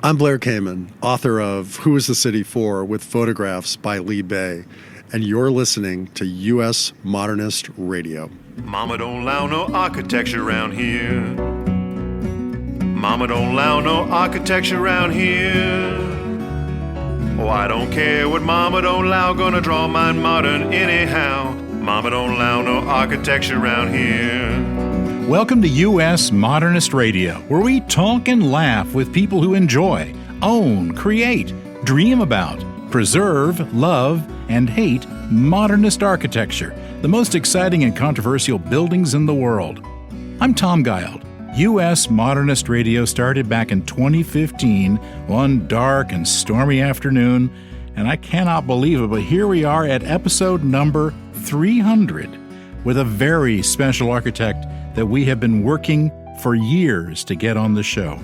I'm Blair Kamen, author of Who is the City For? With photographs by Lee Bay, and you're listening to US Modernist Radio. Mama don't allow no architecture around here. Mama don't allow no architecture around here. Oh, I don't care what Mama don't allow, gonna draw mine modern anyhow. Mama don't allow no architecture around here. Welcome to US Modernist Radio, where we talk and laugh with people who enjoy, own, create, dream about, preserve, love, and hate modernist architecture, the most exciting and controversial buildings in the world. I'm Tom Guild. US Modernist Radio started back in 2015, one dark and stormy afternoon, and I cannot believe it, but here we are at episode number 300 with a very special architect that we have been working for years to get on the show.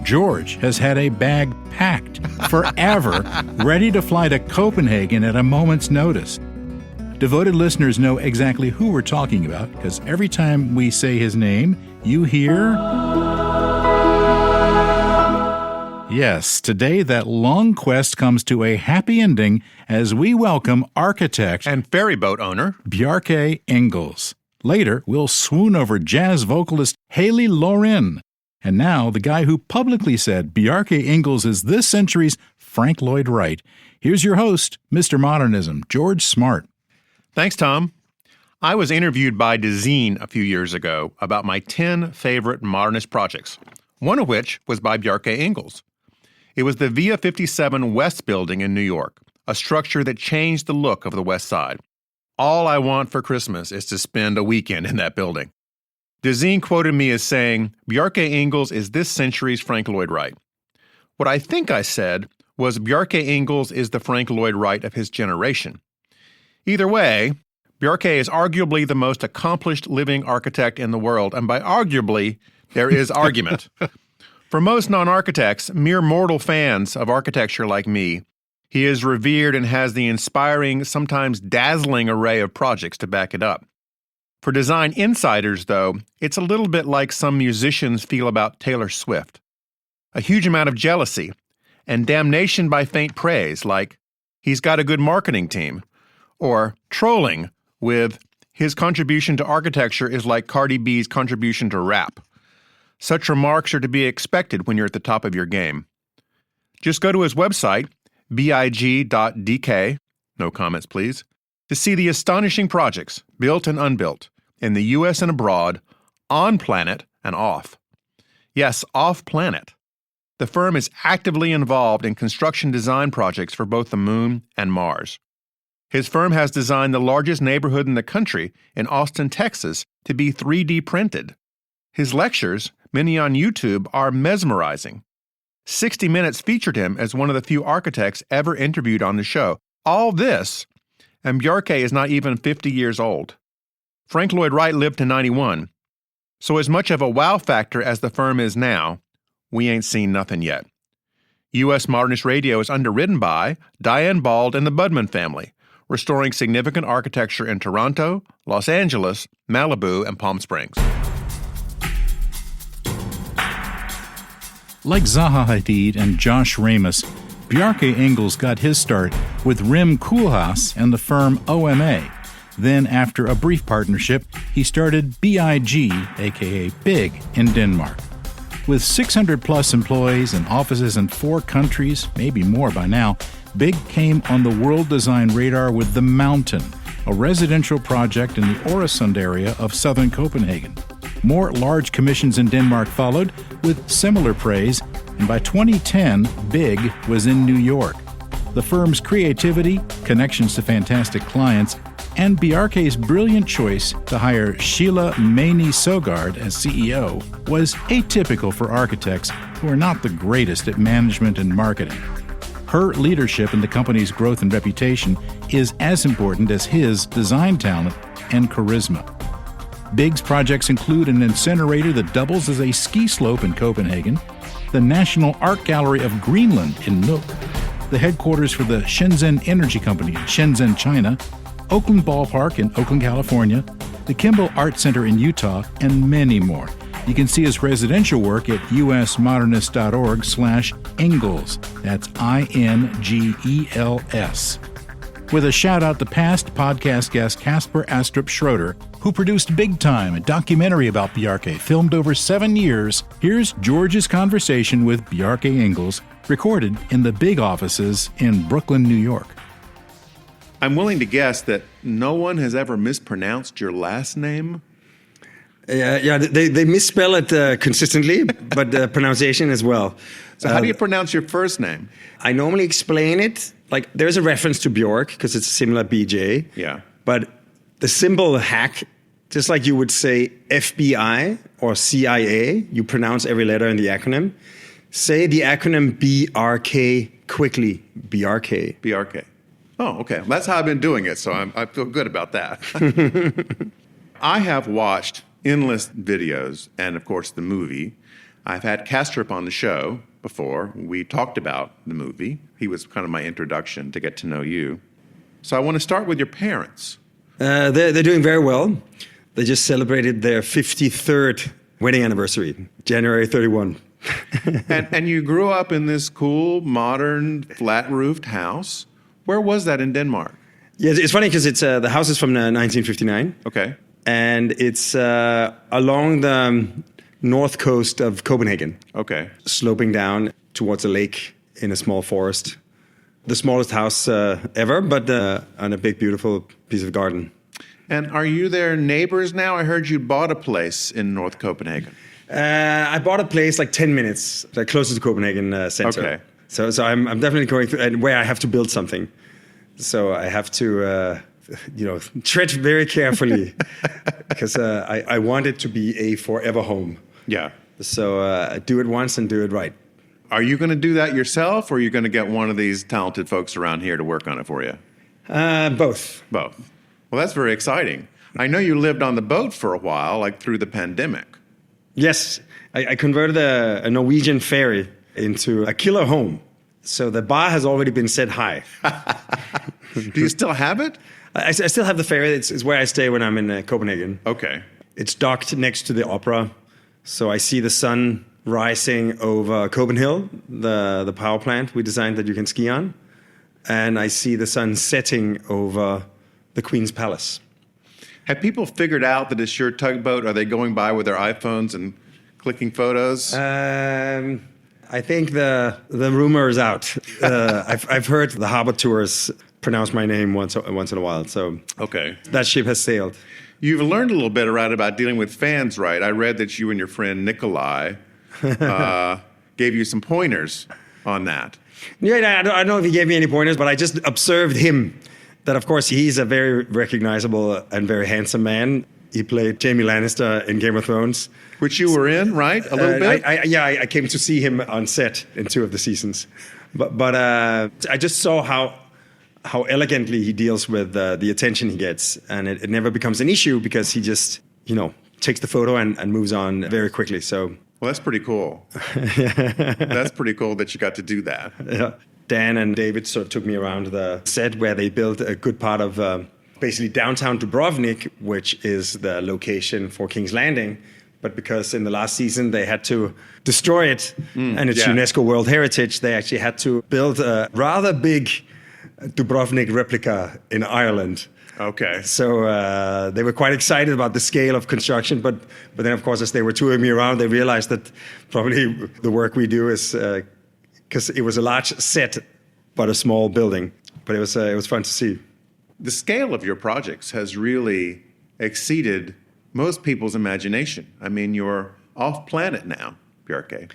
George has had a bag packed forever, ready to fly to Copenhagen at a moment's notice. Devoted listeners know exactly who we're talking about, because every time we say his name, you hear... Yes, today that long quest comes to a happy ending as we welcome architect and ferryboat owner Bjarke Ingels. Later, we'll swoon over jazz vocalist Halie Loren. And now, the guy who publicly said Bjarke Ingels is this century's Frank Lloyd Wright. Here's your host, Mr. Modernism, George Smart. Thanks, Tom. I was interviewed by Dezeen a few years ago about my 10 favorite modernist projects, one of which was by Bjarke Ingels. It was the Via 57 West building in New York, a structure that changed the look of the West Side. All I want for Christmas is to spend a weekend in that building. Dezeen quoted me as saying, Bjarke Ingels is this century's Frank Lloyd Wright. What I think I said was Bjarke Ingels is the Frank Lloyd Wright of his generation. Either way, Bjarke is arguably the most accomplished living architect in the world, and by arguably, there is argument. For most non-architects, mere mortal fans of architecture like me, he is revered and has the inspiring, sometimes dazzling array of projects to back it up. For design insiders, though, it's a little bit like some musicians feel about Taylor Swift. A huge amount of jealousy and damnation by faint praise, like, he's got a good marketing team, or trolling with, his contribution to architecture is like Cardi B's contribution to rap. Such remarks are to be expected when you're at the top of your game. Just go to his website, big.dk, no comments please, to see the astonishing projects, built and unbuilt, in the U.S. and abroad, on planet and off. Yes, off planet. The firm is actively involved in construction design projects for both the Moon and Mars. His firm has designed the largest neighborhood in the country, in Austin, Texas, to be 3D printed. His lectures, many on YouTube, are mesmerizing. 60 Minutes featured him as one of the few architects ever interviewed on the show. All this, and Bjarke is not even 50 years old. Frank Lloyd Wright lived to 91, so as much of a wow factor as the firm is now, we ain't seen nothing yet. US Modernist Radio is underwritten by Diane Bald and the Budman family, restoring significant architecture in Toronto, Los Angeles, Malibu, and Palm Springs. Like Zaha Hadid and Josh Ramus, Bjarke Ingels got his start with Rim Koolhaas and the firm OMA. Then, after a brief partnership, he started BIG, aka BIG, in Denmark. With 600-plus employees and offices in 4 countries, maybe more by now, BIG came on the world design radar with The Mountain, a residential project in the Øresund area of southern Copenhagen. More large commissions in Denmark followed, with similar praise, and by 2010, BIG was in New York. The firm's creativity, connections to fantastic clients, and Bjarke's brilliant choice to hire Sheila Maney Sogard as CEO was atypical for architects who are not the greatest at management and marketing. Her leadership in the company's growth and reputation is as important as his design talent and charisma. BIG's projects include an incinerator that doubles as a ski slope in Copenhagen, the National Art Gallery of Greenland in Nuuk, the headquarters for the Shenzhen Energy Company in Shenzhen, China, Oakland Ballpark in Oakland, California, the Kimball Art Center in Utah, and many more. You can see his residential work at usmodernist.org/Ingels. That's INGELS. With a shout-out to past podcast guest Casper Astrup Schroeder, who produced Big Time, a documentary about Bjarke, filmed over 7 years, here's George's conversation with Bjarke Ingels, recorded in the BIG offices in Brooklyn, New York. I'm willing to guess that no one has ever mispronounced your last name. They misspell it consistently, but the pronunciation as well. So how do you pronounce your first name? I normally explain it, like there's a reference to Bjork, because it's a similar BJ. Yeah. But the simple hack, just like you would say FBI or CIA, you pronounce every letter in the acronym. Say the acronym BRK quickly, Bjarke. Bjarke. Oh, okay. That's how I've been doing it, so I feel good about that. I have watched endless videos and, of course, the movie. I've had Castrop on the show before. We talked about the movie. He was kind of my introduction to get to know you. So I want to start with your parents. They're doing very well. They just celebrated their 53rd wedding anniversary, January 31. and you grew up in this cool, modern, flat-roofed house. Where was that in Denmark? Yeah, it's funny because it's the house is from 1959. Okay. And it's along the north coast of Copenhagen. Okay. Sloping down towards a lake in a small forest. The smallest house ever, but on a big, beautiful piece of garden. And are you their neighbors now? I heard you bought a place in North Copenhagen. I bought a place like 10 minutes, like closer to Copenhagen center. Okay. So I'm definitely going through, and where I have to build something. So I have to, tread very carefully because I want it to be a forever home. Yeah. So do it once and do it right. Are you going to do that yourself, or are you going to get one of these talented folks around here to work on it for you? Both. Both. Well, that's very exciting. I know you lived on the boat for a while, like through the pandemic. Yes. I converted a Norwegian ferry into a killer home. So the bar has already been set high. Do you still have it? I still have the ferry. It's where I stay when I'm in Copenhagen. Okay. It's docked next to the opera. So I see the sun rising over Copenhagen, the power plant we designed that you can ski on. And I see the sun setting over the Queen's Palace. Have people figured out that it's your tugboat? Are they going by with their iPhones and clicking photos? I think the rumor is out. I've heard the harbor tours pronounce my name once in a while. So okay, that ship has sailed. You've learned a little bit about dealing with fans, right? I read that you and your friend Nikolai gave you some pointers on that. Yeah, I don't know if he gave me any pointers, but I just observed him. That, of course, he's a very recognizable and very handsome man. He played Jaime Lannister in Game of Thrones. Which you were in, right? A little bit? I came to see him on set in 2 of the seasons. But I just saw how elegantly he deals with the attention he gets. And it never becomes an issue because he just, takes the photo and moves on very quickly. So, well, that's pretty cool. That's pretty cool that you got to do that. Yeah. Dan and David sort of took me around the set where they built a good part of basically downtown Dubrovnik, which is the location for King's Landing. But because in the last season they had to destroy it and it's UNESCO World Heritage, they actually had to build a rather big Dubrovnik replica in Ireland. Okay. So they were quite excited about the scale of construction. But then, of course, as they were touring me around, they realized that probably the work we do is... because it was a large set, but a small building. But it was fun to see. The scale of your projects has really exceeded most people's imagination. I mean, you're off-planet now, Bjarke.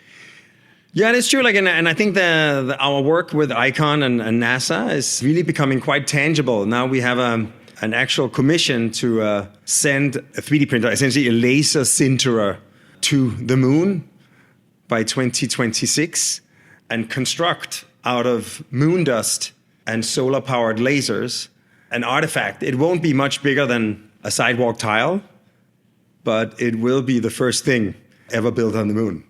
Yeah, it's true. And I think our work with ICON and NASA is really becoming quite tangible. Now we have an actual commission to send a 3D printer, essentially a laser sinterer, to the moon by 2026. And construct out of moon dust and solar-powered lasers an artifact. It won't be much bigger than a sidewalk tile, but it will be the first thing ever built on the moon.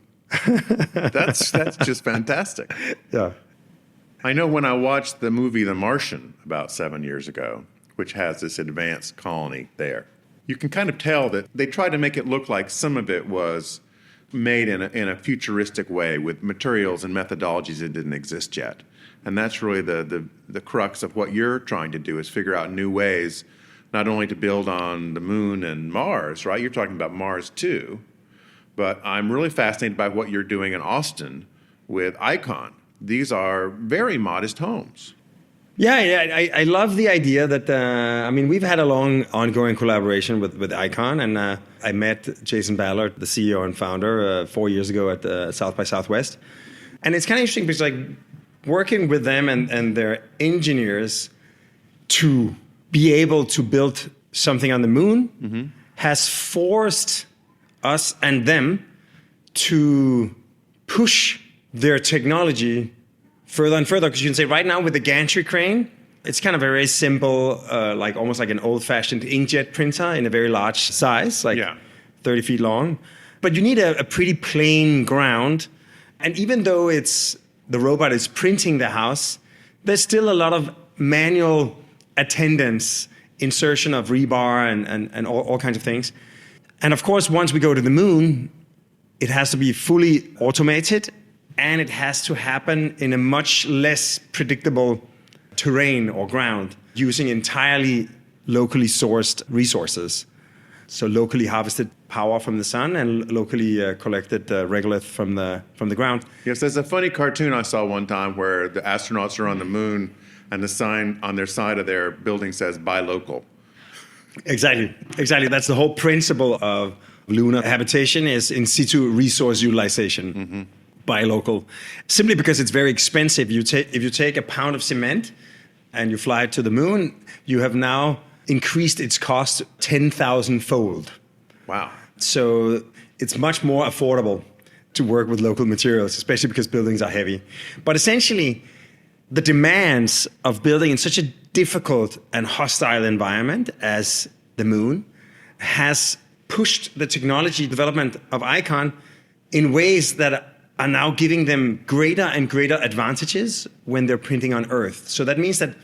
That's just fantastic. Yeah. I know when I watched the movie The Martian about 7 years ago, which has this advanced colony there, you can kind of tell that they tried to make it look like some of it was made in a futuristic way with materials and methodologies that didn't exist yet. And that's really the crux of what you're trying to do, is figure out new ways not only to build on the moon and Mars, right? You're talking about Mars too. But I'm really fascinated by what you're doing in Austin with Icon. These are very modest homes. Yeah, I love the idea that, we've had a long ongoing collaboration with Icon, and I met Jason Ballard, the CEO and founder, 4 years ago at South by Southwest. And it's kind of interesting because, like, working with them and their engineers to be able to build something on the moon has forced us and them to push their technology further and further. Because you can say right now with the gantry crane, it's kind of a very simple, like almost like an old-fashioned inkjet printer in a very large size, like 30 feet long. But you need a pretty plain ground. And even though the robot is printing the house, there's still a lot of manual attendance, insertion of rebar and all kinds of things. And of course, once we go to the moon, it has to be fully automated, and it has to happen in a much less predictable terrain or ground, using entirely locally sourced resources. So locally harvested power from the sun and locally collected regolith from the ground. Yes, there's a funny cartoon I saw one time where the astronauts are on the moon and the sign on their side of their building says "Buy local." Exactly. That's the whole principle of lunar habitation, is in situ resource utilization. Buy local. Simply because it's very expensive. If you take a pound of cement and you fly it to the moon, you have now increased its cost 10,000-fold. Wow. So it's much more affordable to work with local materials, especially because buildings are heavy. But essentially, the demands of building in such a difficult and hostile environment as the moon has pushed the technology development of Icon in ways that are now giving them greater and greater advantages when they're printing on Earth. So that means that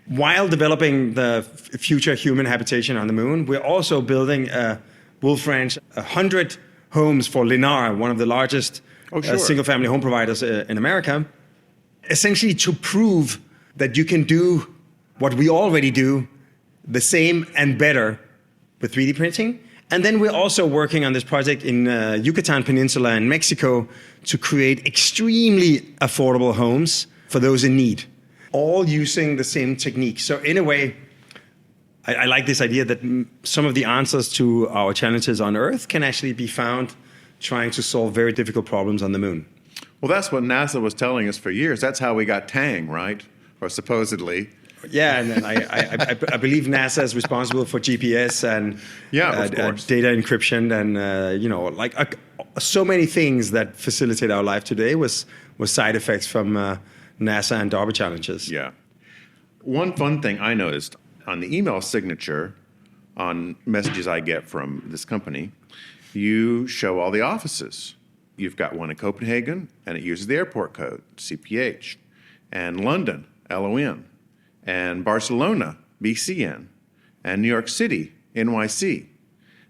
while developing the future human habitation on the moon, we're also building a Wolf Ranch, 100 homes for Lennar, one of the largest single-family home providers in America, essentially to prove that you can do what we already do, the same and better with 3D printing. And then we're also working on this project in Yucatan Peninsula in Mexico to create extremely affordable homes for those in need, all using the same technique. So in a way, I like this idea that some of the answers to our challenges on Earth can actually be found trying to solve very difficult problems on the moon. Well, that's what NASA was telling us for years. That's how we got Tang, right? Or supposedly. Yeah, and then I believe NASA is responsible for GPS and data encryption and so many things that facilitate our life today was side effects from NASA and DARPA challenges. Yeah. One fun thing I noticed on the email signature on messages I get from this company, you show all the offices. You've got one in Copenhagen, and it uses the airport code, CPH, and London, LON, and Barcelona, BCN, and New York City, NYC.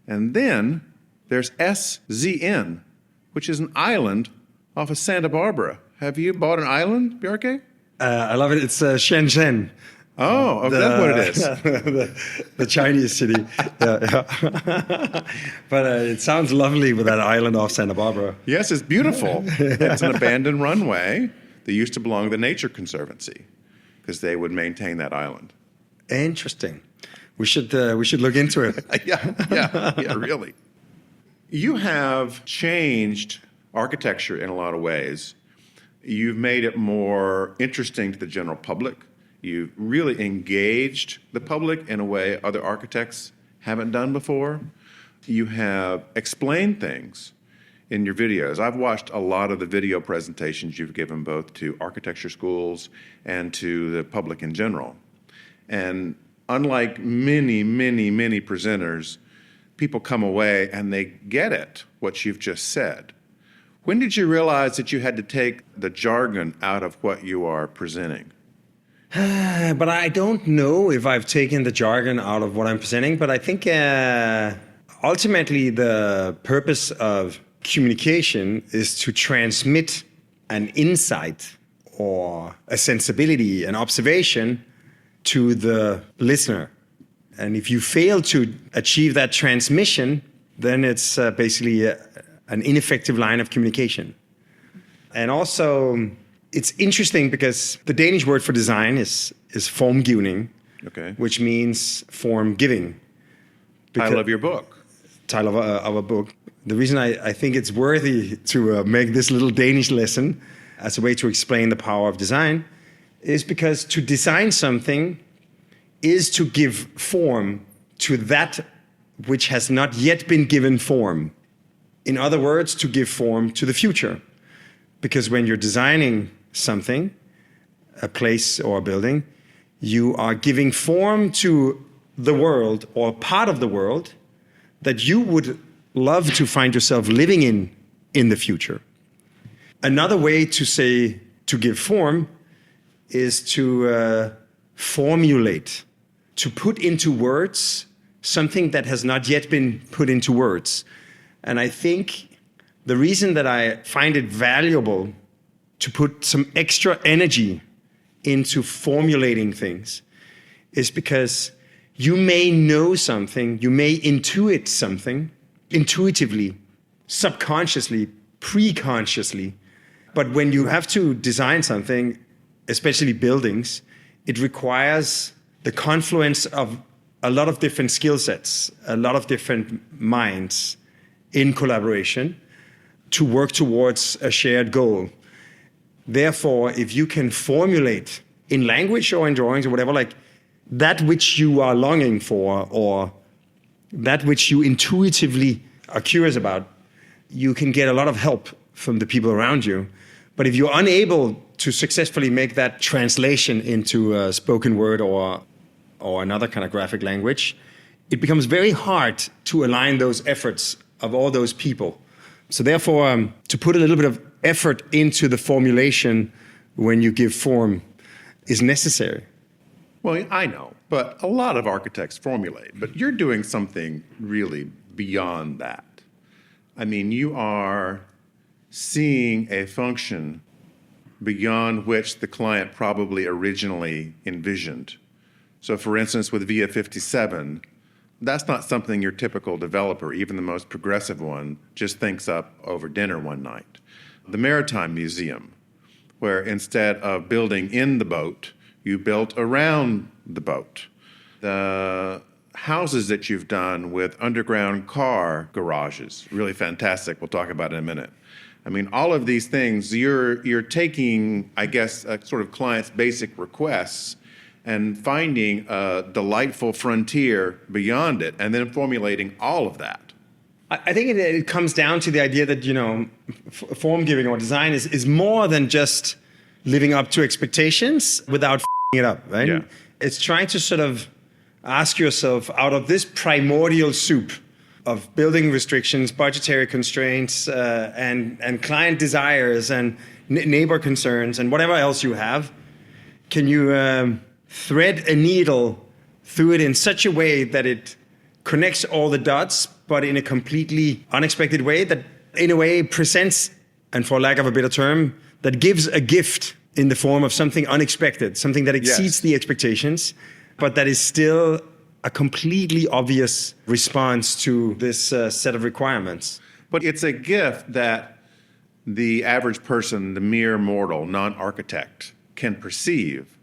And then there's SZN, which is an island off of Santa Barbara. Have you bought an island, Bjarke? I love it. It's Shenzhen. Oh, that's what it is. The Chinese city. Yeah. But it sounds lovely with that island off Santa Barbara. Yes, it's beautiful. It's an abandoned runway that used to belong to the Nature Conservancy because they would maintain that island. Interesting. We should look into it. Yeah, really. You have changed architecture in a lot of ways. You've made it more interesting to the general public. You've really engaged the public in a way other architects haven't done before. You have explained things in your videos. I've watched a lot of the video presentations you've given both to architecture schools and to the public in general. And unlike many, many, many presenters, people come away and they get it, what you've just said. When did you realize that you had to take the jargon out of what you are presenting? But I don't know if I've taken the jargon out of what I'm presenting, but I think ultimately the purpose of communication is to transmit an insight or a sensibility, an observation to the listener. And if you fail to achieve that transmission, then it's basically an ineffective line of communication. And also, it's interesting because the Danish word for design is formgivning, which means form giving. Title of your book. Title of a book. The reason I think it's worthy to make this little Danish lesson as a way to explain the power of design is because to design something is to give form to that which has not yet been given form. In other words, to give form to the future. Because when you're designing something, a place or a building, you are giving form to the world or part of the world that you would love to find yourself living in the future. Another way to say to give form is to formulate, to put into words something that has not yet been put into words. And I think the reason that I find it valuable to put some extra energy into formulating things is because you may know something, you may intuit something intuitively, subconsciously, preconsciously. But when you have to design something, especially buildings, it requires the confluence of a lot of different skill sets, a lot of different minds in collaboration to work towards a shared goal. Therefore, if you can formulate in language or in drawings or whatever, like that which you are longing for or that which you intuitively are curious about, you can get a lot of help from the people around you. But if you're unable to successfully make that translation into a spoken word or another kind of graphic language, it becomes very hard to align those efforts of all those people. So therefore, to put a little bit of effort into the formulation when you give form is necessary. Well, I know, but a lot of architects formulate, but you're doing something really beyond that. I mean, you are seeing a function beyond which the client probably originally envisioned. So for instance, with Via 57, that's not something your typical developer, even the most progressive one, just thinks up over dinner one night. The Maritime Museum, where instead of building in the boat, you built around the boat. The houses that you've done with underground car garages, really fantastic. We'll talk about it in a minute. I mean, all of these things, you're taking, I guess, a sort of client's basic requests and finding a delightful frontier beyond it and then formulating all of that. I think it comes down to the idea that, form giving or design is more than just living up to expectations without f***ing it up, right? Yeah. It's trying to sort of ask yourself, out of this primordial soup of building restrictions, budgetary constraints, and client desires and neighbor concerns and whatever else you have, can you thread a needle through it in such a way that it connects all the dots, but in a completely unexpected way that in a way presents, and for lack of a better term, that gives a gift in the form of something unexpected, something that exceeds the expectations, but that is still a completely obvious response to this set of requirements. But it's a gift that the average person, the mere mortal, non-architect, can perceive.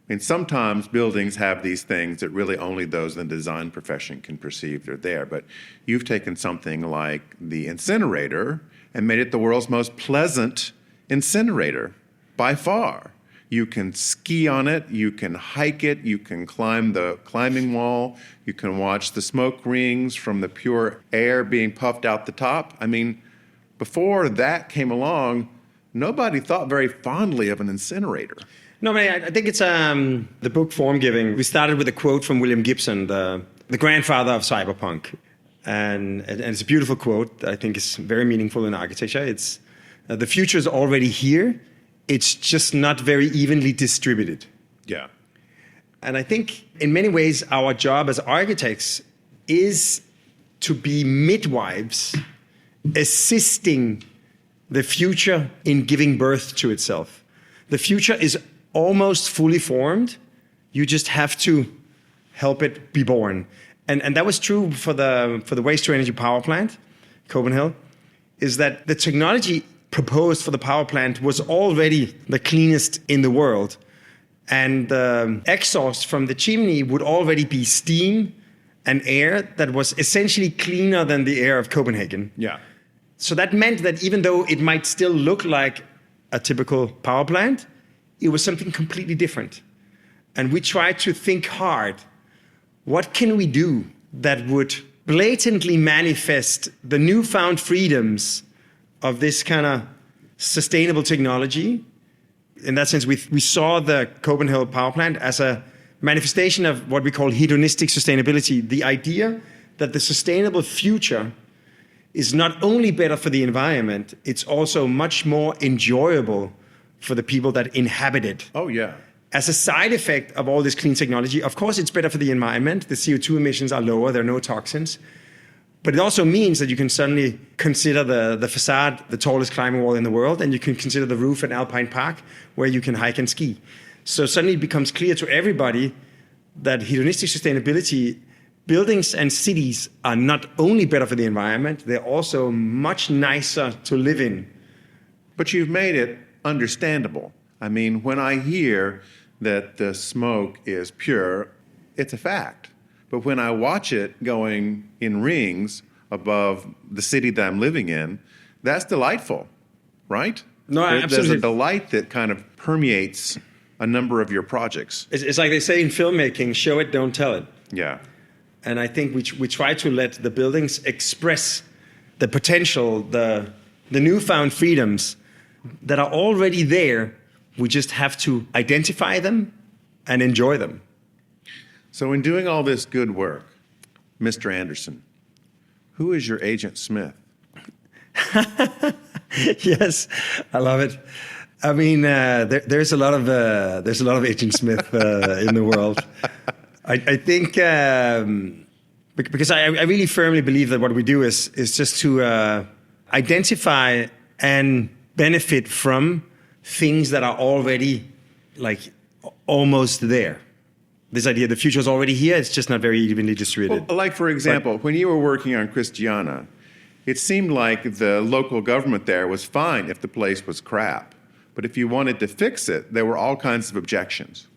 I mean, sometimes buildings have these things that really only those in the design profession can perceive they're there. But you've taken something like the incinerator and made it the world's most pleasant incinerator by far. You can ski on it, you can hike it, you can climb the climbing wall, you can watch the smoke rings from the pure air being puffed out the top. I mean, before that came along, nobody thought very fondly of an incinerator. No, but I think it's the book Form Giving. We started with a quote from William Gibson, the grandfather of cyberpunk. And it's a beautiful quote that I think is very meaningful in architecture. It's the future is already here. It's just not very evenly distributed. Yeah. And I think in many ways our job as architects is to be midwives assisting the future in giving birth to itself. The future is almost fully formed. You just have to help it be born. And that was true for the waste-to-energy power plant, Copenhagen, is that the technology proposed for the power plant was already the cleanest in the world. And the exhaust from the chimney would already be steam and air that was essentially cleaner than the air of Copenhagen. Yeah. So that meant that even though it might still look like a typical power plant, it was something completely different. And we tried to think hard, what can we do that would blatantly manifest the newfound freedoms of this kind of sustainable technology? In that sense, we saw the Copenhagen power plant as a manifestation of what we call hedonistic sustainability, the idea that the sustainable future is not only better for the environment, it's also much more enjoyable for the people that inhabit it. Oh, yeah. As a side effect of all this clean technology, of course, it's better for the environment. The CO2 emissions are lower, there are no toxins. But it also means that you can suddenly consider the facade, the tallest climbing wall in the world, and you can consider the roof at Alpine Park, where you can hike and ski. So suddenly it becomes clear to everybody that hedonistic sustainability, buildings and cities are not only better for the environment, they're also much nicer to live in. But you've made it understandable. I mean, when I hear that the smoke is pure, it's a fact. But when I watch it going in rings above the city that I'm living in, that's delightful, right? No, absolutely. There's a delight that kind of permeates a number of your projects. It's like they say in filmmaking, show it, don't tell it. Yeah. And I think we try to let the buildings express the potential, the newfound freedoms that are already there. We just have to identify them and enjoy them. So in doing all this good work, Mr. Anderson, who is your Agent Smith? Yes, I love it. I mean, there's a lot of Agent Smith in the world. I think because I really firmly believe that what we do is just to identify and benefit from things that are already like almost there. This idea, the future is already here, it's just not very evenly distributed. Well, like, for example, when you were working on Christiana, it seemed like the local government there was fine if the place was crap. But if you wanted to fix it, there were all kinds of objections.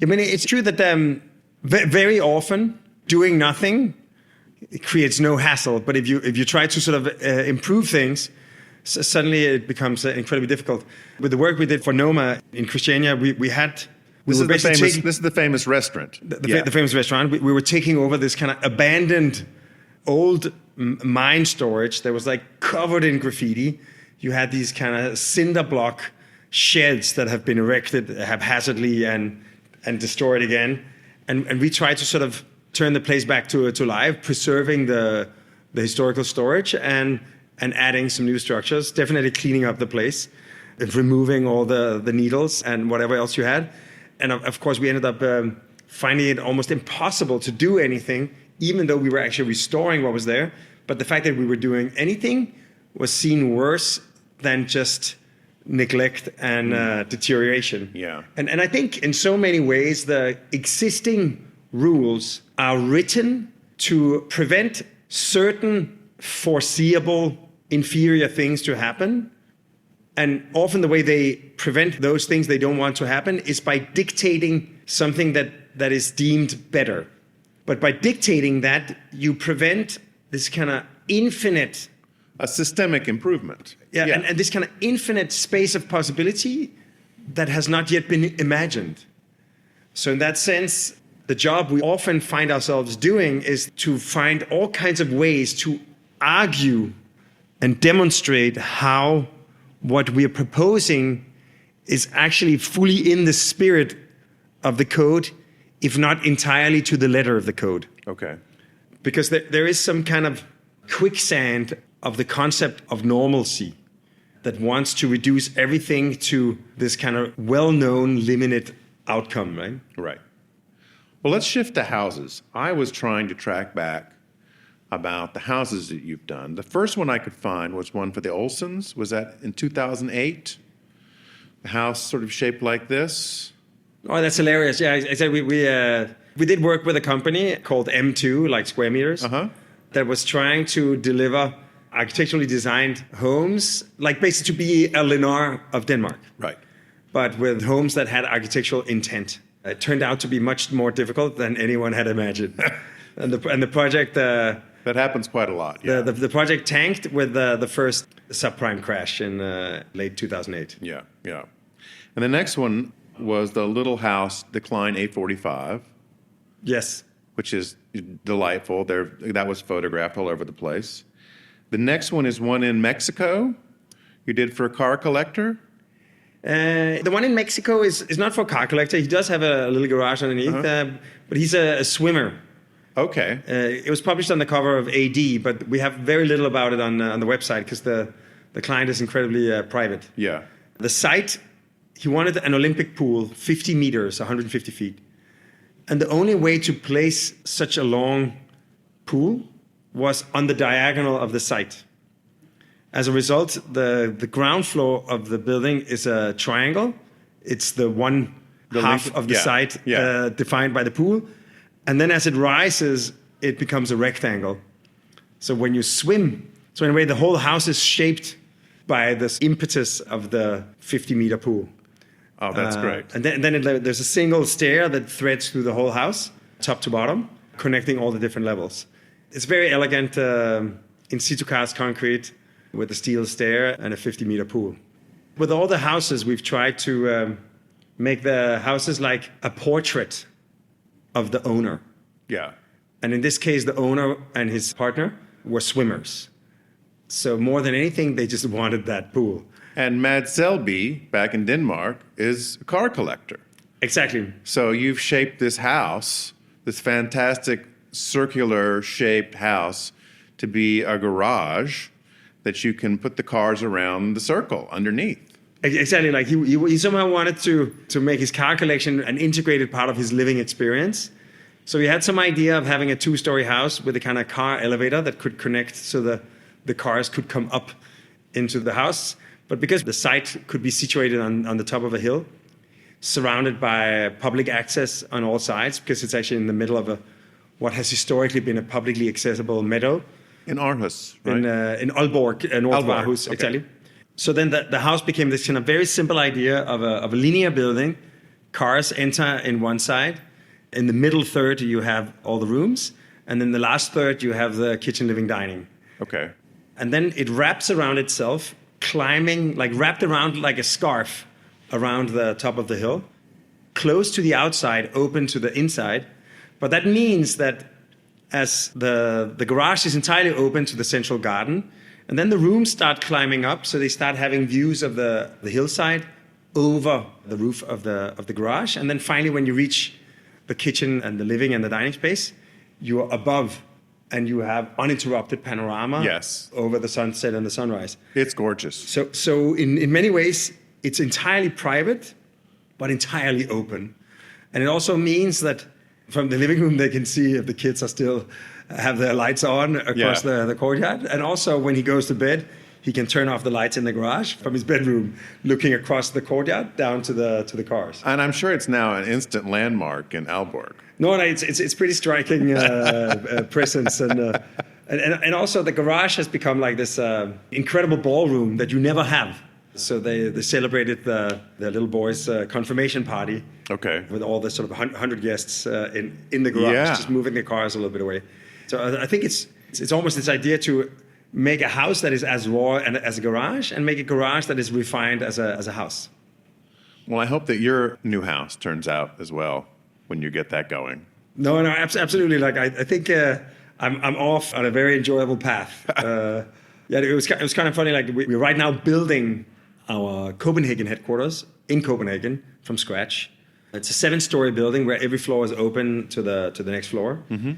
I mean, it's true that very often doing nothing it creates no hassle. But if you try to sort of improve things, suddenly it becomes incredibly difficult. With the work we did for Noma in Christiania, we had... This is the famous restaurant. The famous restaurant. We were taking over this kind of abandoned old mine storage that was like covered in graffiti. You had these kind of cinder block sheds that have been erected haphazardly and destroyed again. And we tried to sort of turn the place back to life, preserving the historical storage and adding some new structures, definitely cleaning up the place, removing all the needles and whatever else you had. And of course, we ended up finding it almost impossible to do anything, even though we were actually restoring what was there. But the fact that we were doing anything was seen worse than just neglect and deterioration. Yeah. And I think in so many ways, the existing rules are written to prevent certain foreseeable inferior things to happen. And often the way they prevent those things they don't want to happen is by dictating something that is deemed better. But by dictating that, you prevent this kind of infinite... A systemic improvement. Yeah. And this kind of infinite space of possibility that has not yet been imagined. So in that sense, the job we often find ourselves doing is to find all kinds of ways to argue and demonstrate how what we are proposing is actually fully in the spirit of the code, if not entirely to the letter of the code. Okay. Because there is some kind of quicksand of the concept of normalcy that wants to reduce everything to this kind of well-known limited outcome, right? Right. Well, let's shift to houses. I was trying to track back about the houses that you've done. The first one I could find was one for the Olsons. Was that in 2008? The house sort of shaped like this. Oh, that's hilarious. Yeah, I said we did work with a company called M2, like square meters, that was trying to deliver architecturally designed homes, like basically to be a Lennar of Denmark. Right. But with homes that had architectural intent. It turned out to be much more difficult than anyone had imagined. and the project... that happens quite a lot. Yeah. The project tanked with the first subprime crash in late 2008. Yeah. And the next one was the little house, the Klein 845. Yes. Which is delightful. That was photographed all over the place. The next one is one in Mexico you did for a car collector. The one in Mexico is not for a car collector. He does have a little garage underneath, but he's a swimmer. Okay. It was published on the cover of AD, but we have very little about it on the website because the client is incredibly private. Yeah. The site, he wanted an Olympic pool, 50 meters, 150 feet. And the only way to place such a long pool was on the diagonal of the site. As a result, the ground floor of the building is a triangle. It's the half of the site defined by the pool. And then as it rises, it becomes a rectangle. So when you swim, so in a way, the whole house is shaped by this impetus of the 50-meter pool. Oh, that's great. And then there's a single stair that threads through the whole house, top to bottom, connecting all the different levels. It's very elegant, in situ cast concrete with a steel stair and a 50-meter pool. With all the houses, we've tried to make the houses like a portrait of the owner. Yeah. And in this case, the owner and his partner were swimmers. So more than anything, they just wanted that pool. And Mads Selby, back in Denmark, is a car collector. Exactly. So you've shaped this house, this fantastic circular-shaped house, to be a garage that you can put the cars around the circle underneath. Exactly. Like he somehow wanted to make his car collection an integrated part of his living experience. So he had some idea of having a 2-story house with a kind of car elevator that could connect so the cars could come up into the house. But because the site could be situated on the top of a hill, surrounded by public access on all sides, because it's actually in the middle of what has historically been a publicly accessible meadow. In Aarhus, right? In Aalborg, North of Aarhus, okay. exactly. So then the house became this kind of very simple idea of a linear building. Cars enter in one side. In the middle third, you have all the rooms. And then the last third, you have the kitchen, living, dining. Okay. And then it wraps around itself, climbing, like wrapped around like a scarf around the top of the hill, closed to the outside, open to the inside. But that means that as the garage is entirely open to the central garden, and then the rooms start climbing up, so they start having views of the hillside over the roof of the garage. And then finally, when you reach the kitchen and the living and the dining space, you are above and you have uninterrupted panorama over the sunset and the sunrise. It's gorgeous. So in many ways, it's entirely private, but entirely open. And it also means that from the living room, they can see if the kids are still have their lights on across the courtyard. And also when he goes to bed, he can turn off the lights in the garage from his bedroom, looking across the courtyard down to the cars. And I'm sure it's now an instant landmark in Aalborg. No, it's pretty striking presence, and also the garage has become like this incredible ballroom that you never have. So they celebrated their little boy's confirmation party. Okay. With all the sort of 100 guests in the garage, just moving their cars a little bit away. So I think it's almost this idea to make a house that is as raw and as a garage, and make a garage that is refined as a house. Well, I hope that your new house turns out as well when you get that going. No, absolutely. Like I think I'm off on a very enjoyable path. It was kind of funny. Like we're right now building our Copenhagen headquarters in Copenhagen from scratch. It's a 7-story building where every floor is open to the next floor. Mm-hmm.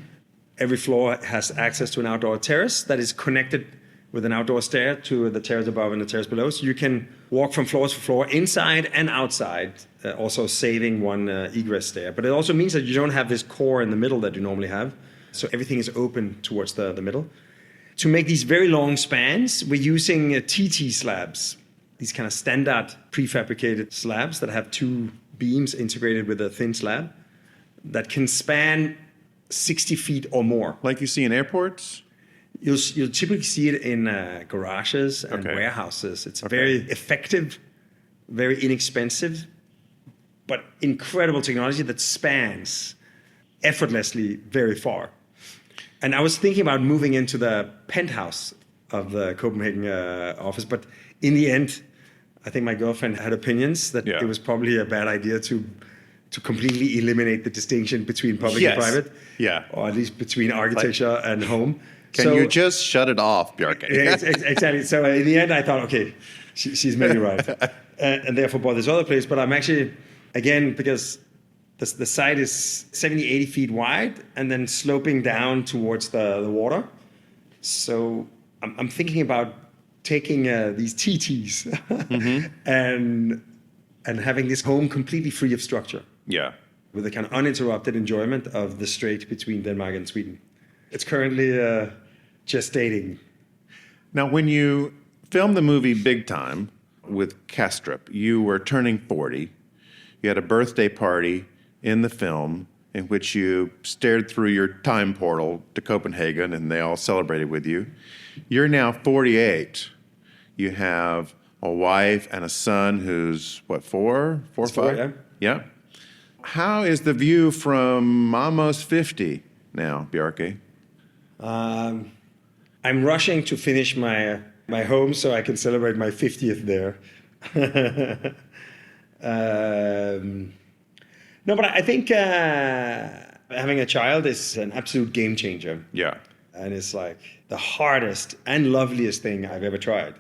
Every floor has access to an outdoor terrace that is connected with an outdoor stair to the terrace above and the terrace below. So you can walk from floor to floor, inside and outside, also saving one egress stair. But it also means that you don't have this core in the middle that you normally have. So everything is open towards the middle. To make these very long spans, we're using TT slabs, these kind of standard prefabricated slabs that have two beams integrated with a thin slab that can span 60 feet or more. Like you see in airports? You'll typically see it in garages and warehouses. It's very effective, very inexpensive, but incredible technology that spans effortlessly very far. And I was thinking about moving into the penthouse of the Copenhagen office, but in the end, I think my girlfriend had opinions that it was probably a bad idea to completely eliminate the distinction between public and private, or at least between architecture and home. Can you just shut it off, Bjarke? Exactly. So in the end, I thought, okay, she's maybe right. And therefore bought this other place. But I'm actually, again, because the site is 70, 80 feet wide and then sloping down towards the water. So I'm thinking about taking these TTs and having this home completely free of structure. Yeah. With a kind of uninterrupted enjoyment of the strait between Denmark and Sweden. It's currently gestating. Now, when you filmed the movie Big Time with Kastrup, you were turning 40. You had a birthday party in the film in which you stared through your time portal to Copenhagen, and they all celebrated with you. You're now 48. You have a wife and a son who's, what, four or five? Yeah. How is the view from almost 50 now, Bjarke? I'm rushing to finish my home so I can celebrate my 50th there. No, but I think having a child is an absolute game changer. Yeah. And it's like the hardest and loveliest thing I've ever tried.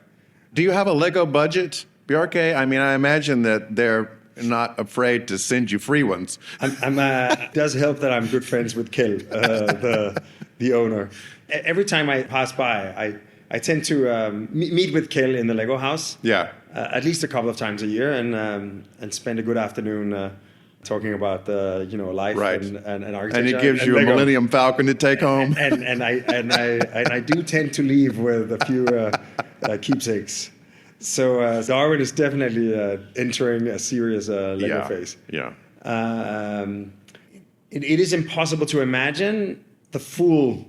Do you have a Lego budget, Bjarke? I mean, I imagine that they're not afraid to send you free ones. It does help that I'm good friends with Kjell, the owner. Every time I pass by, I tend to meet with Kjell in the Lego house. Yeah. At least a couple of times a year, and spend a good afternoon talking about life and architecture. And he gives you a Millennium Falcon to take home. and I do tend to leave with a few keepsakes. So Darwin is definitely entering a serious Lego phase. Yeah. It is impossible to imagine the full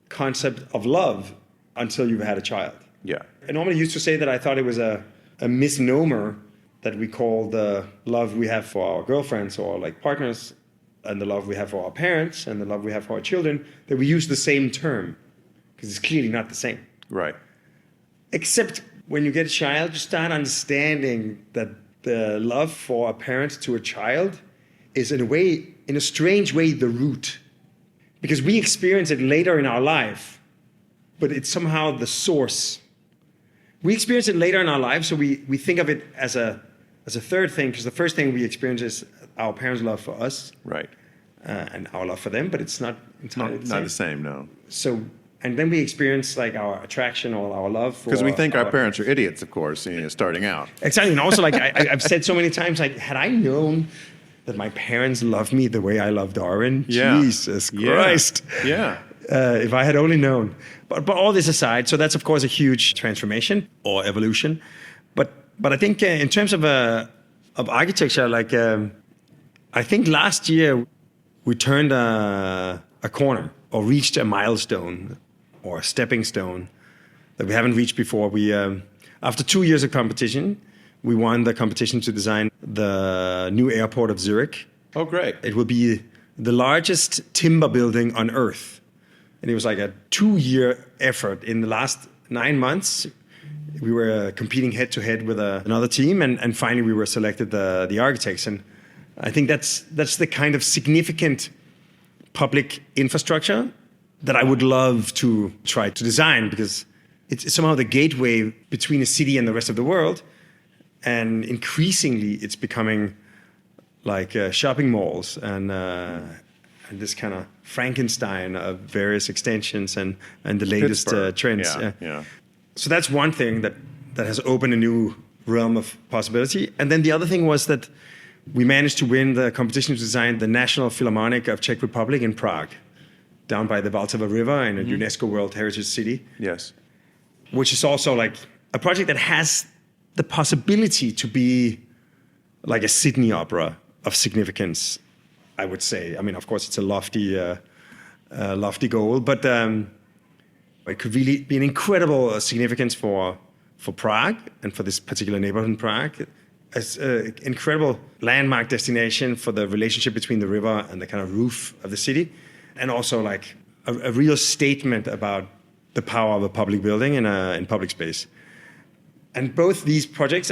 concept of love until you've had a child. Yeah. I normally used to say that I thought it was a misnomer that we call the love we have for our girlfriends or like partners and the love we have for our parents and the love we have for our children, that we use the same term because it's clearly not the same. Right. Except when you get a child, you start understanding that the love for a parent to a child is in a strange way, the root. Because we experience it later in our life, but it's somehow the source. We experience it later in our life, so we think of it as a third thing, because the first thing we experience is our parents' love for us. Right. And our love for them, but it's not entirely not the same, no. So, and then we experience like our attraction or our love for... Because we think our parents are idiots, of course, starting out. Exactly. And also, like I've said so many times, like, had I known that my parents loved me the way I love Darwin, Jesus Christ. Yeah. If I had only known. But all this aside, so that's, of course, a huge transformation or evolution. But I think in terms of architecture, like, I think last year we turned a corner or reached a milestone or a stepping stone that we haven't reached before. We, after 2 years of competition, we won the competition to design the new airport of Zurich. Oh, great. It will be the largest timber building on Earth. And it was like a 2-year effort. In the last 9 months, we were competing head-to-head with another team, and finally we were selected the architects. And I think that's the kind of significant public infrastructure that I would love to try to design, because it's somehow the gateway between a city and the rest of the world. And increasingly, it's becoming like shopping malls and this kind of Frankenstein of various extensions and the latest trends. Yeah. So that's one thing that has opened a new realm of possibility. And then the other thing was that we managed to win the competition to design the National Philharmonic of Czech Republic in Prague. down by the Vltava River in a UNESCO World Heritage City. Yes. Which is also like a project that has the possibility to be like a Sydney opera of significance, I would say. I mean, of course, it's a lofty goal, but it could really be an incredible significance for Prague and for this particular neighborhood in Prague. As an incredible landmark destination for the relationship between the river and the kind of roof of the city, and also like a real statement about the power of a public building in public space. And both these projects,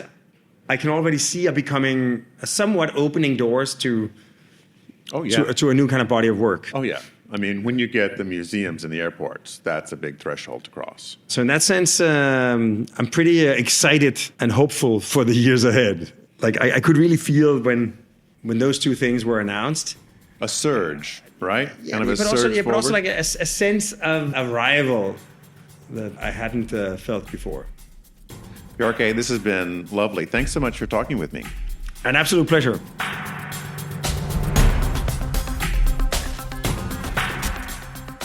I can already see, are becoming somewhat opening doors to a new kind of body of work. Oh, yeah. I mean, when you get the museums and the airports, that's a big threshold to cross. So in that sense, I'm pretty excited and hopeful for the years ahead. Like I could really feel when those two things were announced. A surge, right? Yeah, kind of a but surge also, but also forward. like a sense of arrival that I hadn't felt before. Bjarke, this has been lovely. Thanks so much for talking with me. An absolute pleasure.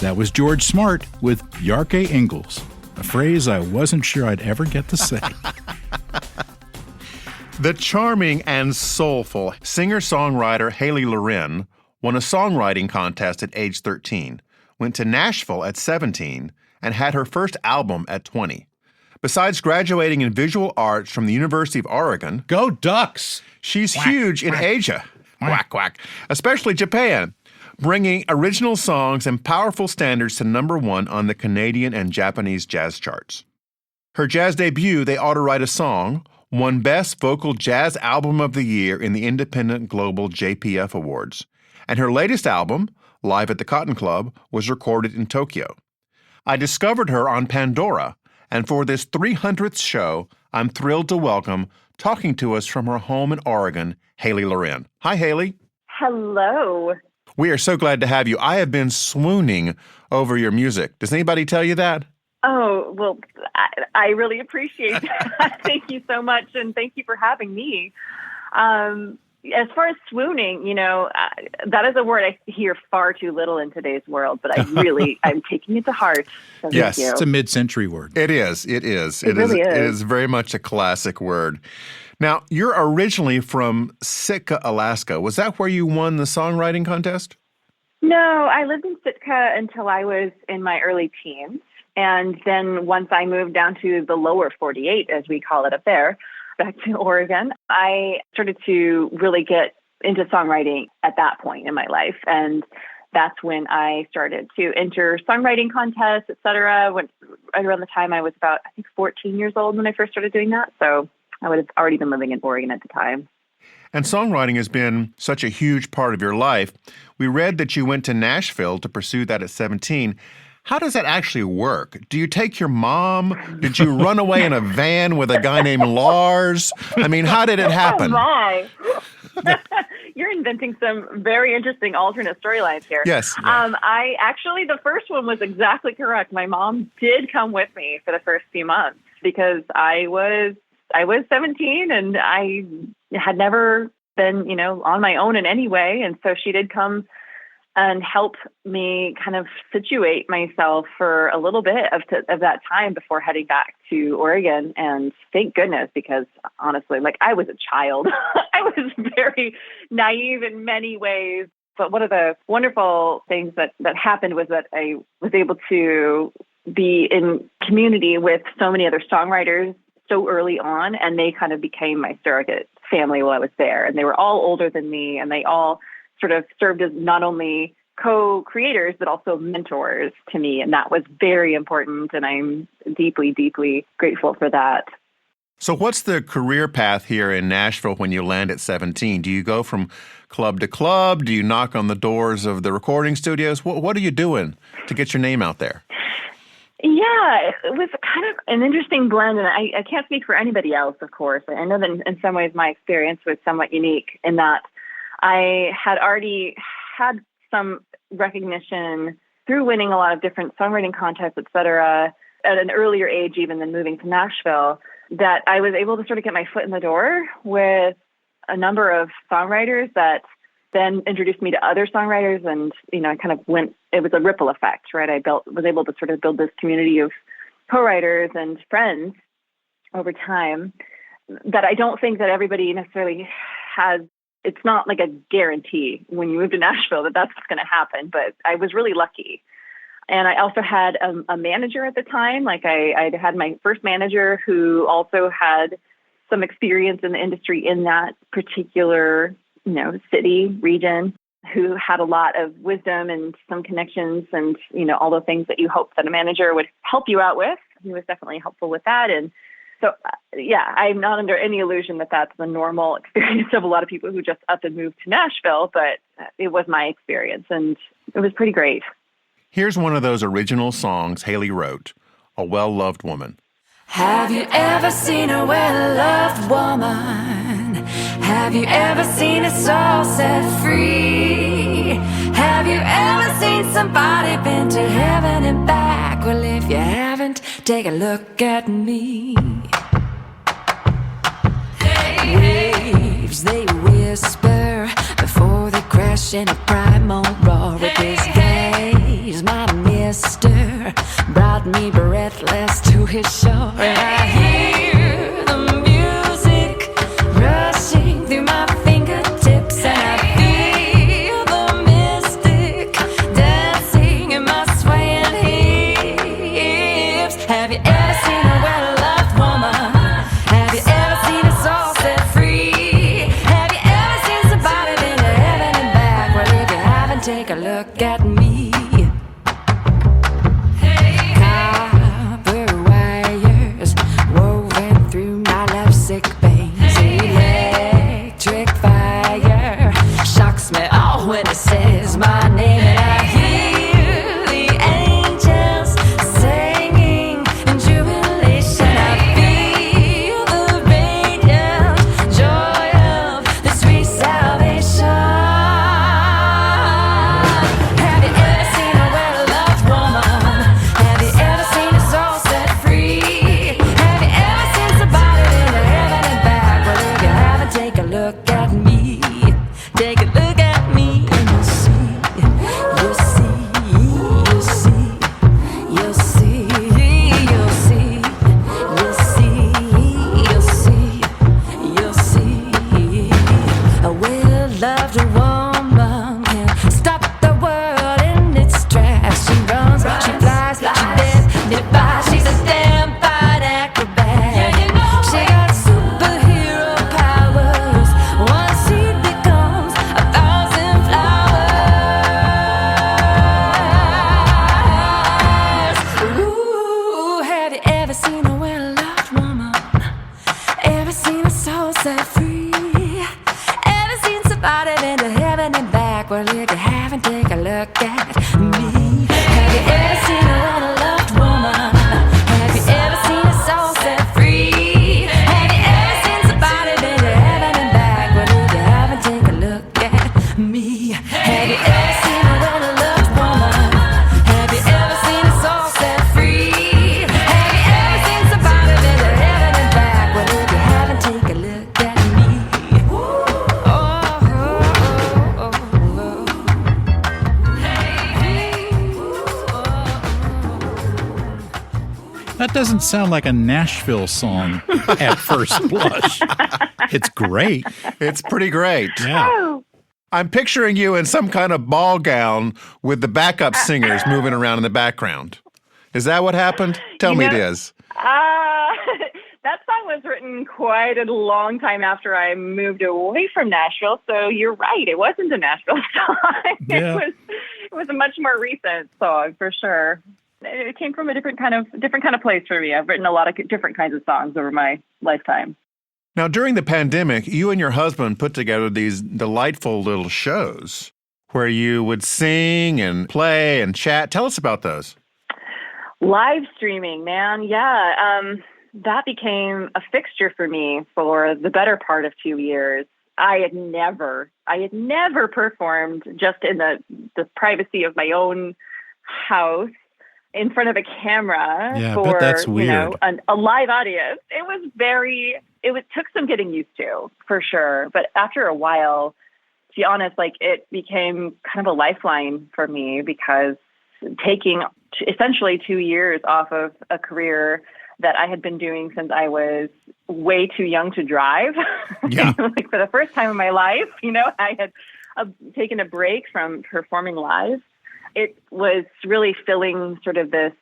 That was George Smart with Bjarke Ingels, a phrase I wasn't sure I'd ever get to say. The charming and soulful singer-songwriter Halie Loren won a songwriting contest at age 13, went to Nashville at 17, and had her first album at 20. Besides graduating in visual arts from the University of Oregon, Go Ducks! she's huge in Asia, quack, quack, especially Japan, bringing original songs and powerful standards to #1 on the Canadian and Japanese jazz charts. Her jazz debut, They Ought to Write a Song, won Best Vocal Jazz Album of the Year in the Independent Global JPF Awards. And her latest album, Live at the Cotton Club, was recorded in Tokyo. I discovered her on Pandora, and for this 300th show, I'm thrilled to welcome, talking to us from her home in Oregon, Halie Loren. Hi, Halie. Hello. We are so glad to have you. I have been swooning over your music. Does anybody tell you that? Oh, well, I really appreciate that. Thank you so much, and thank you for having me. As far as swooning, that is a word I hear far too little in today's world, but I'm taking it to heart. So Yes, thank you. It's a mid-century word. It is. It is. It really is. It is very much a classic word. Now, you're originally from Sitka, Alaska. Was that where you won the songwriting contest? No, I lived in Sitka until I was in my early teens. And then once I moved down to the lower 48, as we call it up there, back to Oregon, I started to really get into songwriting at that point in my life. And that's when I started to enter songwriting contests, et cetera. Right around the time I was about, 14 years old when I first started doing that. So I would have already been living in Oregon at the time. And songwriting has been such a huge part of your life. We read that you went to Nashville to pursue that at 17. How does that actually work? Do you take your mom? Did you run away in a van with a guy named Lars? I mean, how did it happen? Oh, my. You're inventing some very interesting alternate storylines here. Yes. The first one was exactly correct. My mom did come with me for the first few months because I was 17 and I had never been, on my own in any way. And so she did come and help me kind of situate myself for a little bit of that time before heading back to Oregon. And thank goodness, because honestly, I was a child. I was very naive in many ways. But one of the wonderful things that happened was that I was able to be in community with so many other songwriters so early on, and they kind of became my surrogate family while I was there. And they were all older than me, and they all sort of served as not only co-creators, but also mentors to me. And that was very important. And I'm deeply, deeply grateful for that. So what's the career path here in Nashville when you land at 17? Do you go from club to club? Do you knock on the doors of the recording studios? What are you doing to get your name out there? Yeah, it was kind of an interesting blend. And I can't speak for anybody else, of course. I know that in some ways my experience was somewhat unique in that I had already had some recognition through winning a lot of different songwriting contests, et cetera, at an earlier age even than moving to Nashville, that I was able to sort of get my foot in the door with a number of songwriters that then introduced me to other songwriters, and, I kind of it was a ripple effect, right? I was able to sort of build this community of co-writers and friends over time that I don't think that everybody necessarily has. It's not like a guarantee when you move to Nashville that that's what's going to happen, but I was really lucky. And I also had a manager at the time. Like I had my first manager who also had some experience in the industry in that particular, city, region, who had a lot of wisdom and some connections and, all the things that you hope that a manager would help you out with. He was definitely helpful with that. And so, I'm not under any illusion that that's the normal experience of a lot of people who just up and move to Nashville, but it was my experience, and it was pretty great. Here's one of those original songs Halie wrote, A Well-Loved Woman. Have you ever seen a well-loved woman? Have you ever seen a soul set free? Have you ever seen somebody been to heaven and back? Well, if you haven't, take a look at me. Waves, they whisper before they crash in a primal roar. With his gaze, my mister brought me breathless to his shore. And I hear the music rushing through my fingertips, and I feel the mystic dancing in my swaying hips. Have you ever seen a well-loved woman? Have you ever seen a soul set free? Have you ever seen somebody been to heaven and back? Well, if you haven't, take a look at me. Copper wires woven through my lovesick veins. Electric fire shocks me all when it says my name. And I hear the angels singing in jubilation. I feel the radiant joy of the sweet salvation. Have you ever seen a well-loved woman? Have you ever seen a soul set free? Have you ever seen somebody in the heaven and back? Well, if you haven't, take a look at me. Take a look at me and you'll see, you'll see, you'll see, you'll see, you'll see, you'll see, you'll see. A well-loved woman can stop the world in its tracks. She runs, she flies, she dares, defies. She's a damn fine acrobat. She got superhero powers. One seed becomes 1,000 flowers. Ooh, have you ever seen a well-loved woman? Ever seen a soul set free? Ever seen somebody been to heaven and back? Well, if you haven't, take a look at me. Have you ever seen a well-loved woman? Have you ever seen a soul set free? Have you ever seen somebody been to heaven and back? Well, if you haven't, take a look at me. Have you ever seen a well-loved woman? Have you ever seen a soul set free? Have you ever seen somebody been to heaven and back? Well, if you haven't, take a look at me. That doesn't sound like a Nashville song at first blush. It's great. It's pretty great. Yeah. I'm picturing you in some kind of ball gown with the backup singers moving around in the background. Is that what happened? Tell me it is. That song was written quite a long time after I moved away from Nashville, so you're right. It wasn't a Nashville song. Yeah. It was a much more recent song for sure. It came from a different kind of place for me. I've written a lot of different kinds of songs over my lifetime. Now, during the pandemic, you and your husband put together these delightful little shows where you would sing and play and chat. Tell us about those. Live streaming, man. Yeah. That became a fixture for me for the better part of 2 years. I had never performed just in the privacy of my own house in front of a camera for, that's weird. A live audience. It took some getting used to, for sure. But after a while, be honest, like it became kind of a lifeline for me because taking essentially 2 years off of a career that I had been doing since I was way too young to drive. Yeah. Like for the first time in my life, I had taken a break from performing live. It was really filling sort of this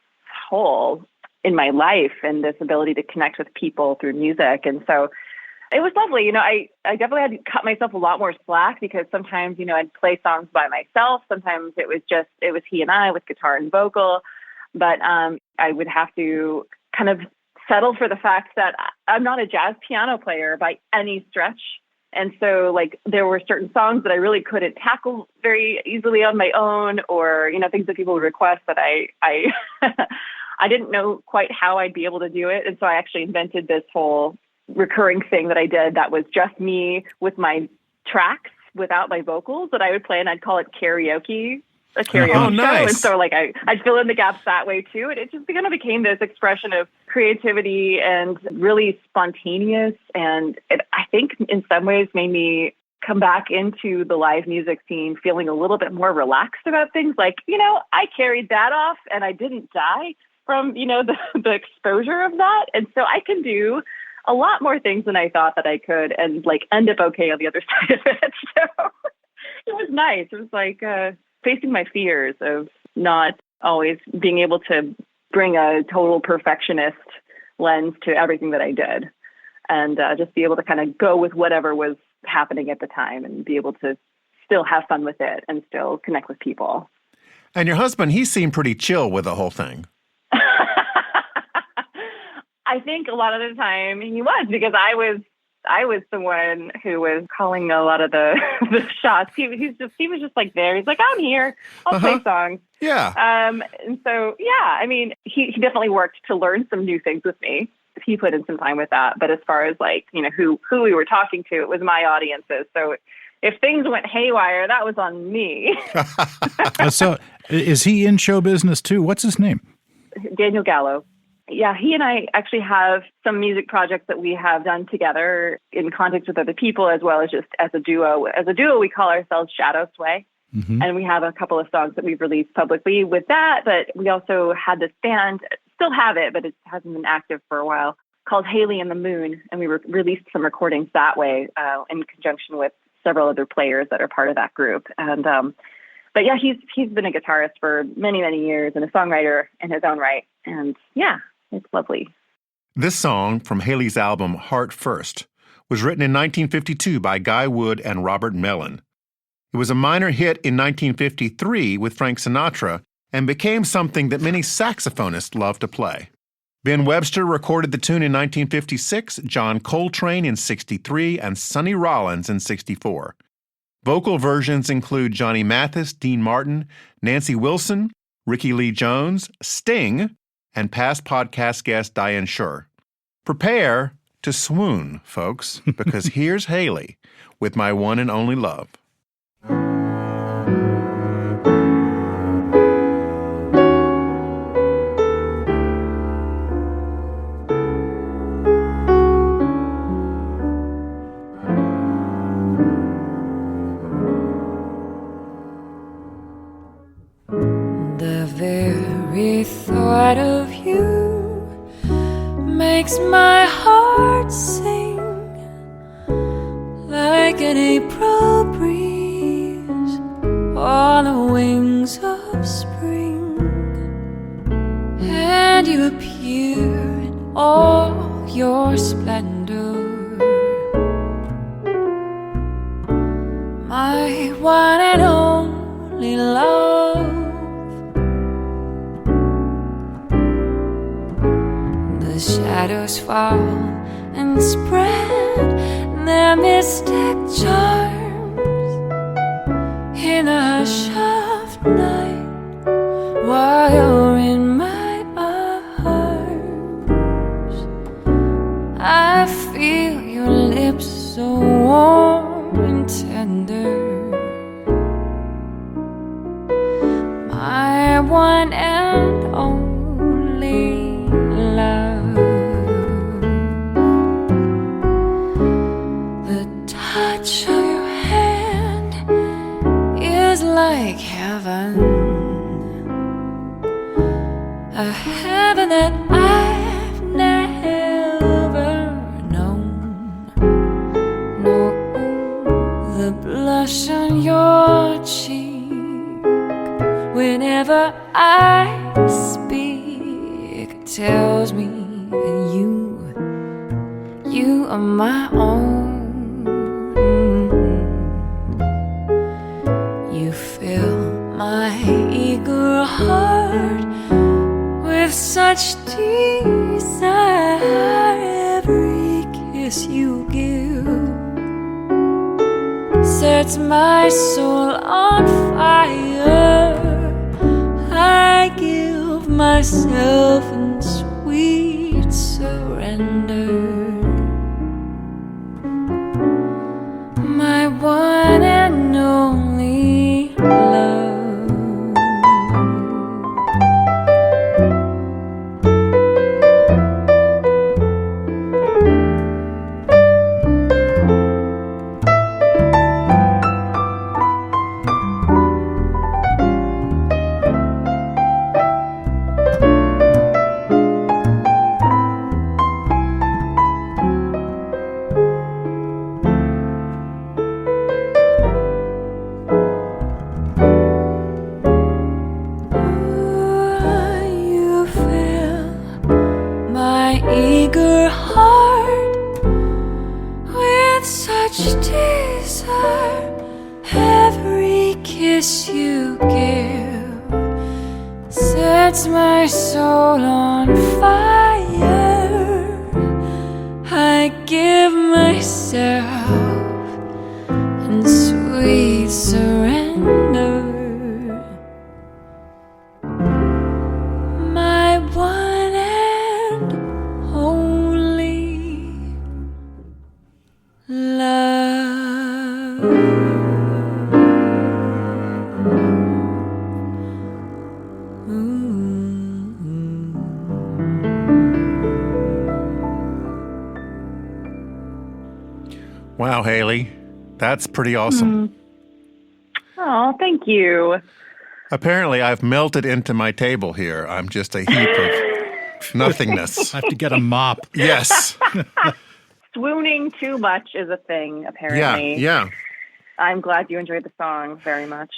hole in my life and this ability to connect with people through music. And so it was lovely. I definitely had to cut myself a lot more slack because sometimes, I'd play songs by myself. Sometimes it was he and I with guitar and vocal. But I would have to kind of settle for the fact that I'm not a jazz piano player by any stretch. And so like there were certain songs that I really couldn't tackle very easily on my own, or, things that people would request that I I didn't know quite how I'd be able to do it. And so I actually invented this whole recurring thing that I did that was just me with my tracks without my vocals that I would play, and I'd call it karaoke. A karaoke show. Nice. And so like I'd fill in the gaps that way too. And it just kind of became this expression of creativity and really spontaneous. And it, I think in some ways made me come back into the live music scene feeling a little bit more relaxed about things. Like, I carried that off and I didn't die from, the exposure of that. And so I can do a lot more things than I thought that I could and like end up okay on the other side of it. So it was nice. It was like, facing my fears of not always being able to bring a total perfectionist lens to everything that I did, and just be able to kind of go with whatever was happening at the time and be able to still have fun with it and still connect with people. And your husband, he seemed pretty chill with the whole thing. I think a lot of the time he was, because I was the one who was calling a lot of the shots. He was just like there. He's like, I'm here. I'll play songs. Yeah. And so, yeah, I mean, he definitely worked to learn some new things with me. He put in some time with that. But as far as like, who we were talking to, it was my audiences. So if things went haywire, that was on me. So is he in show business too? What's his name? Daniel Gallo. Yeah, he and I actually have some music projects that we have done together in context with other people, as well as just as a duo. As a duo, we call ourselves Shadow Sway. Mm-hmm. And we have a couple of songs that we've released publicly with that. But we also had this band, still have it, but it hasn't been active for a while, called Halie and the Moon. And we released some recordings that way in conjunction with several other players that are part of that group. And but yeah, he's been a guitarist for many, many years and a songwriter in his own right. And yeah. It's lovely. This song from Halie's album Heart First was written in 1952 by Guy Wood and Robert Mellon. It was a minor hit in 1953 with Frank Sinatra and became something that many saxophonists love to play. Ben Webster recorded the tune in 1956, John Coltrane in 63, and Sonny Rollins in 64. Vocal versions include Johnny Mathis, Dean Martin, Nancy Wilson, Ricky Lee Jones, Sting, and past podcast guest Diane Schur. Prepare to swoon, folks, because here's Halie with My One and Only Love. The very thought of you makes my heart sing like an April breeze on the wings of spring. And you appear in all your splendor, my one and only love. The shadows fall and spread their mystic charms in the hush of night while you're in my arms. I feel your lips so warm and tender, my one and only love. The touch of your hand heaven, a heaven that I've never known. No, the blush on your cheek whenever I speak tells me that you are my own. You fill my eager heart with such desire. Every kiss you give sets my soul on fire. I give myself in sweet surrender. My one and only love. Eager heart with such desire. Every kiss you give sets my soul on fire. I give myself in sweet surrender. My one and only love. Wow, Halie, that's pretty awesome. Oh, thank you. Apparently, I've melted into my table here. I'm just a heap of nothingness. I have to get a mop. Yes. Swooning too much is a thing, apparently. Yeah. I'm glad you enjoyed the song very much.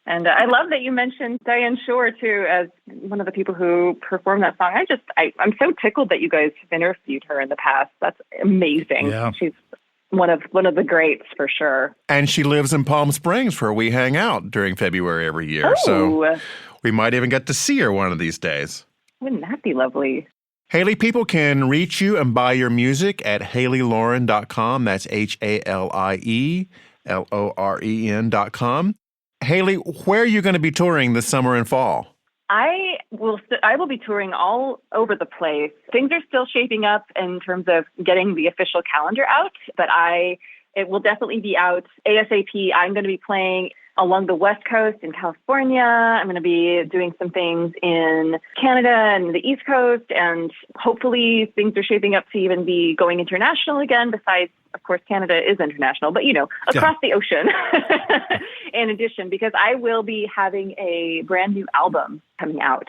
And I love that you mentioned Diane Shore, too, as one of the people who performed that song. I'm so tickled that you guys have interviewed her in the past. That's amazing. Yeah. She's one of the greats for sure. And she lives in Palm Springs, where we hang out during February every year. So we might even get to see her one of these days. Wouldn't that be lovely? Halie, people can reach you and buy your music at HalieLoren.com. That's HalieLoren.com. Halie, where are you going to be touring this summer and fall? I will be touring all over the place. Things are still shaping up in terms of getting the official calendar out, but it will definitely be out ASAP. I'm going to be playing along the West Coast in California. I'm going to be doing some things in Canada and the East Coast, and hopefully things are shaping up to even be going international again, besides, of course, Canada is international, but, across the ocean in addition, because I will be having a brand new album coming out.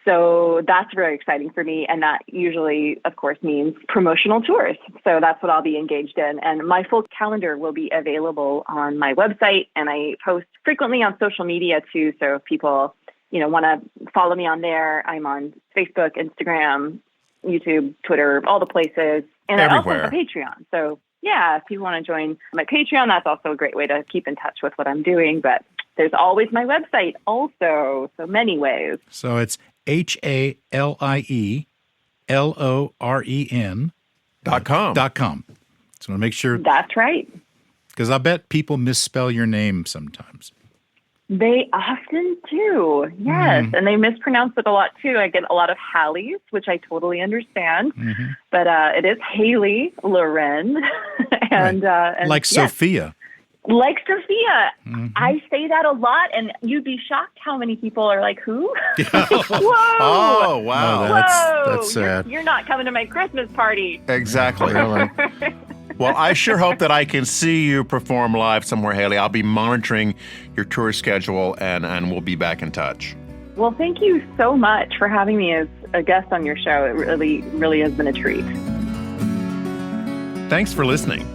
So that's very exciting for me. And that usually, of course, means promotional tours. So that's what I'll be engaged in. And my full calendar will be available on my website. And I post frequently on social media, too. So if people, want to follow me on there, I'm on Facebook, Instagram, YouTube, Twitter, all the places. And everywhere. I also have a Patreon. So, yeah, if people want to join my Patreon, that's also a great way to keep in touch with what I'm doing. But there's always my website also. So many ways. So it's HalieLoren.com. So make sure. That's right. Because I bet people misspell your name sometimes. They often do, yes. And they mispronounce it a lot, too. I get a lot of Halies, which I totally understand. But it is Halie Loren. and like Sophia. Like Sophia. I say that a lot, and you'd be shocked how many people are like, who? Whoa! Oh, wow. No, that's sad. You're not coming to my Christmas party. Exactly. Well, I sure hope that I can see you perform live somewhere, Halie. I'll be monitoring your tour schedule, and we'll be back in touch. Well, thank you so much for having me as a guest on your show. It really has been a treat. Thanks for listening.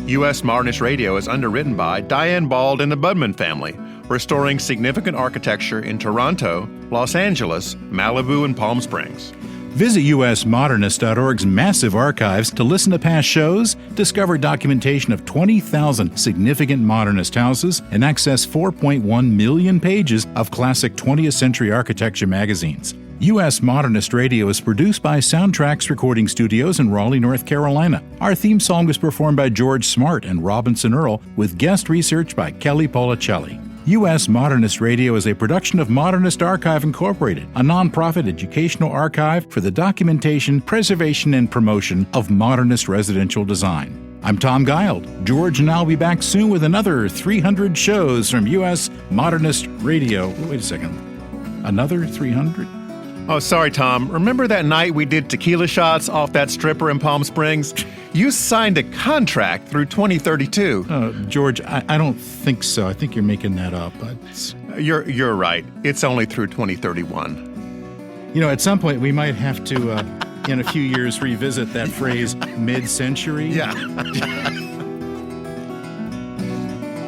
U.S. Modernist Radio is underwritten by Diane Bald and the Budman family, restoring significant architecture in Toronto, Los Angeles, Malibu, and Palm Springs. Visit USModernist.org's massive archives to listen to past shows, discover documentation of 20,000 significant modernist houses, and access 4.1 million pages of classic 20th century architecture magazines. U.S. Modernist Radio is produced by Soundtracks Recording Studios in Raleigh, North Carolina. Our theme song was performed by George Smart and Robinson Earl, with guest research by Kelly Policelli. U.S. Modernist Radio is a production of Modernist Archive Incorporated, a nonprofit educational archive for the documentation, preservation, and promotion of modernist residential design. I'm Tom Guild. George and I'll be back soon with another 300 shows from U.S. Modernist Radio. Wait a second. Another 300? Oh, sorry, Tom. Remember that night we did tequila shots off that stripper in Palm Springs? You signed a contract through 2032. George, I don't think so. I think you're making that up. You're right. It's only through 2031. You know, at some point we might have to, in a few years, revisit that phrase mid-century. Yeah.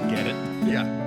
Get it? Yeah.